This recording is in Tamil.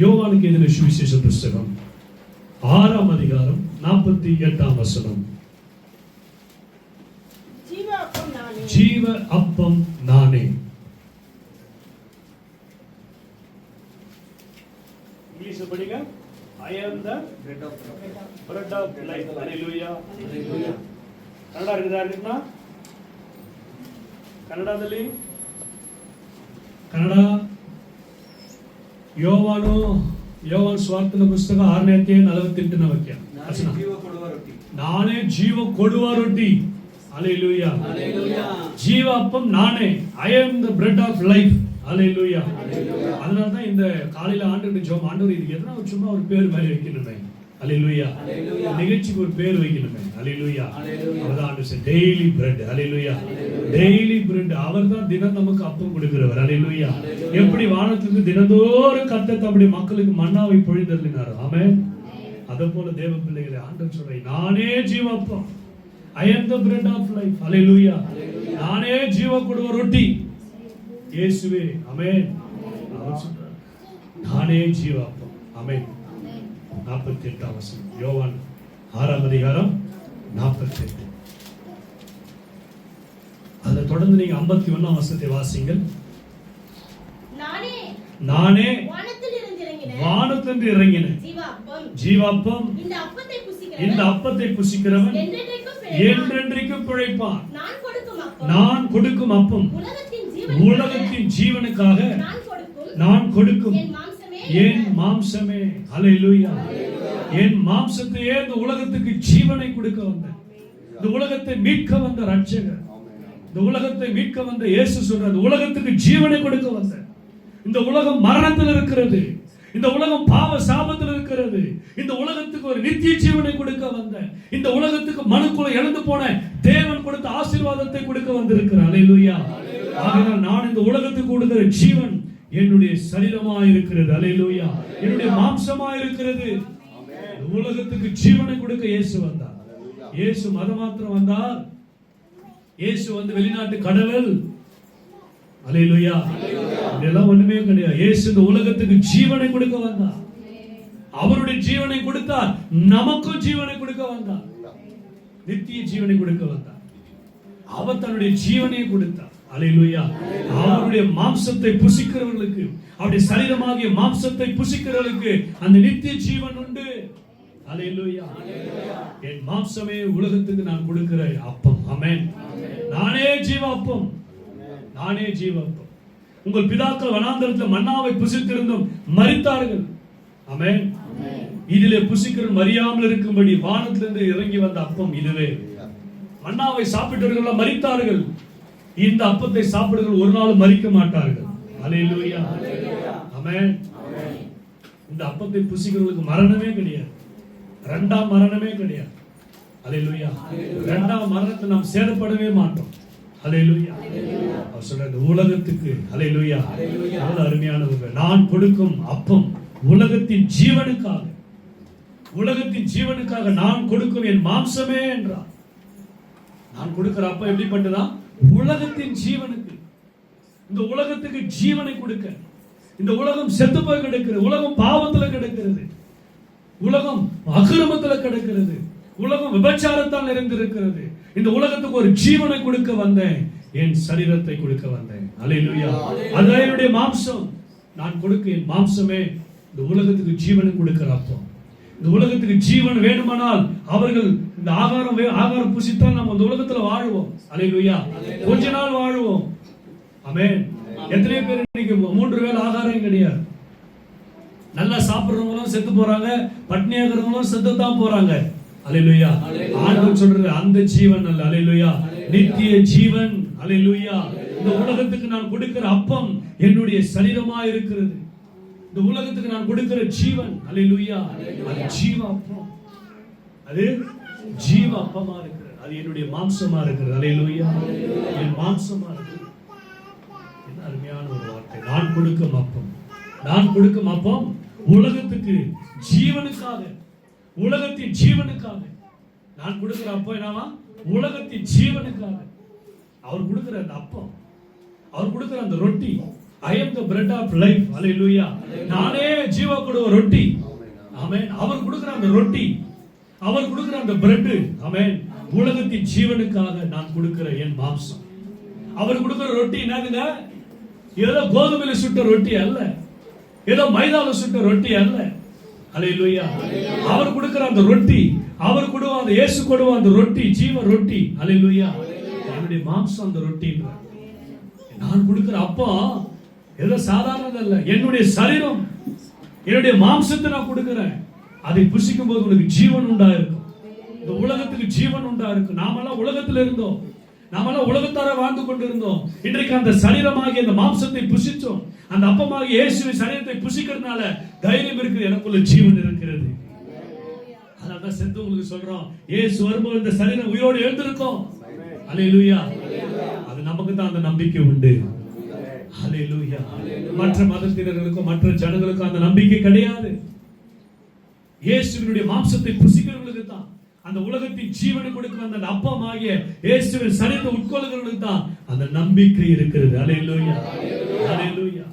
யோவானுக்கு எழுதின சுவிசேஷ புஸ்தகம் 6ஆம் அதிகாரம் 48ஆம் வசனம். ஜீவ அப்பம் நானே. இங்கிலீஷ் படிங்க. I am the bread of life. Hallelujah. Kannada இருக்குதா? ಕನ್ನಡದಲ್ಲಿ ಕನ್ನಡ ಯೋವಾನ್ ಸ್ವಾರ್ಥನ ಪುಸ್ತಕ 6ನೇ ಅಧ್ಯಾಯ 48ನೇ ವಾಕ್ಯ. ನಾನೇ ಜೀವ ಕೊಡುವ ರೊಟ್ಟಿ. Hallelujah. ஜீவ அப்பம் நானே. I am the bread of life. Hallelujah. அதனால தான் இந்த காலையில ஆண்டவருடைய ஜெபம், ஆண்டவர் இது எதனா சும்மா ஒரு பேர் மாதிரி வைக்கணுமே. Hallelujah. நிகழ்ச்சிக்கு ஒரு பேர் வைக்கணுமே. Hallelujah. அதான் ஆண்டவர் daily bread. Hallelujah. Daily bread. அவர்தான் தினம் நமக்கு அப்பம் கொடுக்கிறவர். Hallelujah. எப்படி வானத்திலிருந்து தினந்தோறும் கர்த்தர் தம்முடைய மக்களுக்கு மன்னாவை பொழிந்தருளினார். ஆமென். அதேபோல தேவ பிள்ளைகளே, ஆண்டவர் சொல்றார், நானே ஜீவ அப்பம். I am the bread of life. Hallelujah. நானே ஜீவ கொடுவ ரொட்டி. இயேசுவே. ஆமென். அவர் சொல்றார், நானே ஜீவ அப்பம். ஆமென். 48ஆம் வசனம். யோவான் 6ஆம் அதிகாரம் 48. அத தொடர்ந்து நீங்க 51ஆம் வசனத்தை வாசிங்கள். நானே வானத்திலிருந்து இறங்கின ஜீவ அப்பம். இந்த அப்பத்தை புசிக்கிறவன் என்றென்றைக்கும் பிழைப்பான். நான் கொடுக்கும் அப்பம் உலகத்தின் ஜீவனுக்காக நான் கொடுக்கும் என் மாம்சமே. ஹல்லேலூயா. என் மாம்சத்தையே இந்த உலகத்துக்கு ஜீவனை கொடுக்க வந்த, இந்த உலகத்தை மீட்க வந்த ரட்சகர், இந்த உலகத்தை மீட்க வந்த இயேசு சொல்றார், உலகத்துக்கு ஜீவனை கொடுக்க வந்த. இந்த உலகம் மரணத்தில் இருக்கிறது, இந்த உலகம் பாவ சாபத்தில் இருக்கிறது, இந்த உலகத்துக்கு ஒரு நித்திய ஜீவனை கொடுக்க வந்த, இந்த உலகத்துக்கு மனுக்குள்ள இழந்து போன தேவன் கொடுத்த ஆசீர்வாதத்தை கொடுக்க வந்திருக்கிறார். ஹல்லேலூயா. ஆகையால் நான் இந்த உலகத்துக்கு கொடுக்கிற ஜீவன் என்னுடைய சரீரமாய் இருக்கிறது. ஹல்லேலூயா. என்னுடைய மாம்சமாய் இருக்கிறது. உலகத்துக்கு ஜீவனை கொடுக்க இயேசு வந்தார். இயேசு மதமாத்திரம் வந்தார். இயேசு வந்து வெளிநாட்டு கடவுள். ஹல்லேலூயா. இதெல்லாம் ஒண்ணுமே கிடையாது. இயேசு இந்த உலகத்துக்கு ஜீவனை கொடுக்க வந்தார். அவருடைய ஜீவனை கொடுத்தார், நமக்கும் ஜீவனை கொடுக்க வந்தார். நித்திய ஜீவனை கொடுக்க வந்தார். அவர் தன்னுடைய ஜீவனை கொடுத்தார். ஹல்லேலூயா. அவருடைய மாம்சத்தை புசிக்கிறவர்களுக்கு, அவருடைய சரீரமாகிய மாம்சத்தை புசிக்கிறவர்களுக்கு அந்த நித்திய ஜீவன் உண்டு. ஹல்லேலூயா. என் மாம்சமே உலகத்துக்கு நான் கொடுக்கிற அப்பம். ஆமென். நானே ஜீவ அப்பம். நானே ஜீவ அப்பம். உங்கள் பிதாக்கள் வனாந்தரத்தில் மன்னாவை புசித்திருந்தும் மரித்தார்கள். ஆமென். இதிலே புசிக்கிற மரியாமல் இருக்கும்படி வானத்திலிருந்து இறங்கி வந்த அப்பம் இதுவே. மன்னாவை சாப்பிட்டவர்கள் மரித்தார்கள். இந்த அப்பத்தை சாப்பிடுறவர்கள் ஒரு நாள் மரிக்க மாட்டார்கள். ஹல்லேலூயா. ஆமென். இந்த அப்பத்தை புசிக்கிறவர்களுக்கு மரணமே கிடையாது, இரண்டாம் மரணமே கிடையாது. ஹல்லேலூயா. இரண்டாம் மரணத்தை நாம் சேதப்படவே மாட்டோம். ஹல்லேலூயா. அவர் சொல்ற உலகத்துக்கு, ஹல்லேலூயா, எவ்வளவு அருமையானவர்கள். நான் கொடுக்கும் அப்பம் உலகத்தின் ஜீவனுக்காக, உலகத்தின் ஜீவனுக்காக நான் கொடுக்கும் என் மாம்சமே என்றார். நான் கொடுக்கிற அப்பம் எப்படிப்பட்டதா? உலகத்தின் ஜீவனுக்கு. இந்த உலகத்துக்கு ஜீவனை கொடுக்க. இந்த உலகம் செத்து போய் கிடக்கிறது, உலகம் பாவத்தில் கிடக்கிறது, உலகம் அக்கிரமத்தில் கிடக்கிறது, உலகம் விபச்சாரத்தால் நிறைந்திருக்கிறது. இந்த உலகத்துக்கு ஒரு ஜீவனை கொடுக்க வந்தேன், என் சரீரத்தை கொடுக்க வந்தேன். ஹல்லேலூயா. அதுதான் என்னுடைய மாம்சம். நான் கொடுக்க என் மாம்சமே இந்த உலகத்துக்கு ஜீவனை கொடுக்கிற அப்பம். இந்த உலகத்துக்கு ஜீவன் வேணுமானால் அவர்கள் இந்த ஆகாரம் புசித்தால் நம்ம இந்த உலகத்துல வாழுவோம். ஹல்லேலூயா. கொஞ்ச நாள் வாழுவோம். ஆமென். எத்தனை பேர் இன்னைக்கு 3 வேளை ஆகாரம் கிடையாது. நல்லா சாப்பிடுறவங்களும் செத்து போறாங்க, பட்னியா இருக்கிறவங்களும் செத்து தான் போறாங்க. ஹல்லேலூயா. ஆண்டவர் சொல்றாரு, அந்த ஜீவன் அல்ல. ஹல்லேலூயா. நித்திய ஜீவன். ஹல்லேலூயா. இந்த உலகத்துக்கு நான் கொடுக்கிற அப்பம் என்னுடைய சரீரமா இருக்கிறது. இந்த உலகத்துக்கு நான் கொடுக்கிற ஜீவன், ஹல்லேலூயா, அது ஜீவ அப்பம். அது ஜீவ அப்பமா இருக்கிறது. அது என்னுடைய மாம்சமா இருக்கிறது. ஹல்லேலூயா. என் மாம்சமா இருக்கிறது. என்ன அருமையான ஒரு வார்த்தை. நான் கொடுக்கும் அப்பம். நான் கொடுக்கும் அப்பம் உலகத்துக்கு ஜீவனுக்காக, உலகத்தின் ஜீவனுக்காக. நான் கொடுக்கிற அப்பம் என்னவா? உலகத்தின் ஜீவனுக்காக. அவர் கொடுக்கிற அந்த அப்பம், அவர் கொடுக்கிற அந்த ரொட்டி, I am the bread of life. Hallelujah. நானே ஜீவ கொடுக்கிற ரொட்டி. ஆமென். அவர் கொடுக்கிற அந்த ரொட்டி, அவர் கொடுக்கிற அந்த பிரெட், ஆமென், உலகத்தின் ஜீவனுக்காக நான் கொடுக்கிற என் மாம்சம். அவர் கொடுக்கிற ரொட்டி என்னதுங்க? ஏதோ கோதுமையில சுட்ட ரொட்டி அல்ல, ஏதோ மைதால சுட்ட ரொட்டி அல்ல. ஹல்லேலூயா. அவர் கொடுக்கிற அந்த ரொட்டி, அவர் கொடுக்கிற அந்த இயேசு கொடுக்கிற அந்த ரொட்டி ஜீவ ரொட்டி. ஹல்லேலூயா. என்னுடைய மாம்சம் அந்த ரொட்டி. நான் கொடுக்கிற அப்பம் ஏதோ சாதாரணது அல்ல, என்னுடைய சரீரம், என்னுடைய மாம்சத்தை நான் கொடுக்கிறேன். அதை புசிக்கும் போது உனக்கு ஜீவன் உண்டா இருக்கும். இந்த உலகத்துக்கு ஜீவன் உண்டா இருக்கும். நாமெல்லாம் உலகத்தில் இருந்தோம், நாமெல்லாம் உலகத்தார வாழ்ந்து கொண்டிருந்தோம். இன்றைக்கு அந்த சரீரமாகிய அந்த மாம்சத்தை புசிச்சோம். அந்த அப்பமாகிய இயேசுவின் சரீரத்தை புசிக்கிறதுனால தைரியம் இருக்குது, எனக்குள்ள ஜீவன் இருக்கிறது. அதனாலதான் செத்தவங்களுக்கு சொல்றோம், இயேசு வரும்போது இந்த சரீரம் உயிரோடு எழுந்திருக்கும். அல்லேலூயா. அது நமக்கு தான் அந்த நம்பிக்கை உண்டு. அல்லேலூயா. மற்ற மதத்தினர்களுக்கும் மற்ற ஜனங்களுக்கும் அந்த நம்பிக்கை கிடையாது. இயேசுவினுடைய மாம்சத்தை புசிக்கிறவர்களுக்கு தான், அந்த உலகத்தின் ஜீவனை கொடுக்கிற அந்த அப்பமாகிய இயேசுவின் சரீரத்தை உட்கொள்ளுகிறவர்களுக்கு தான் அந்த நம்பிக்கை இருக்கிறது. அல்லேலூயா. அல்லேலூயா.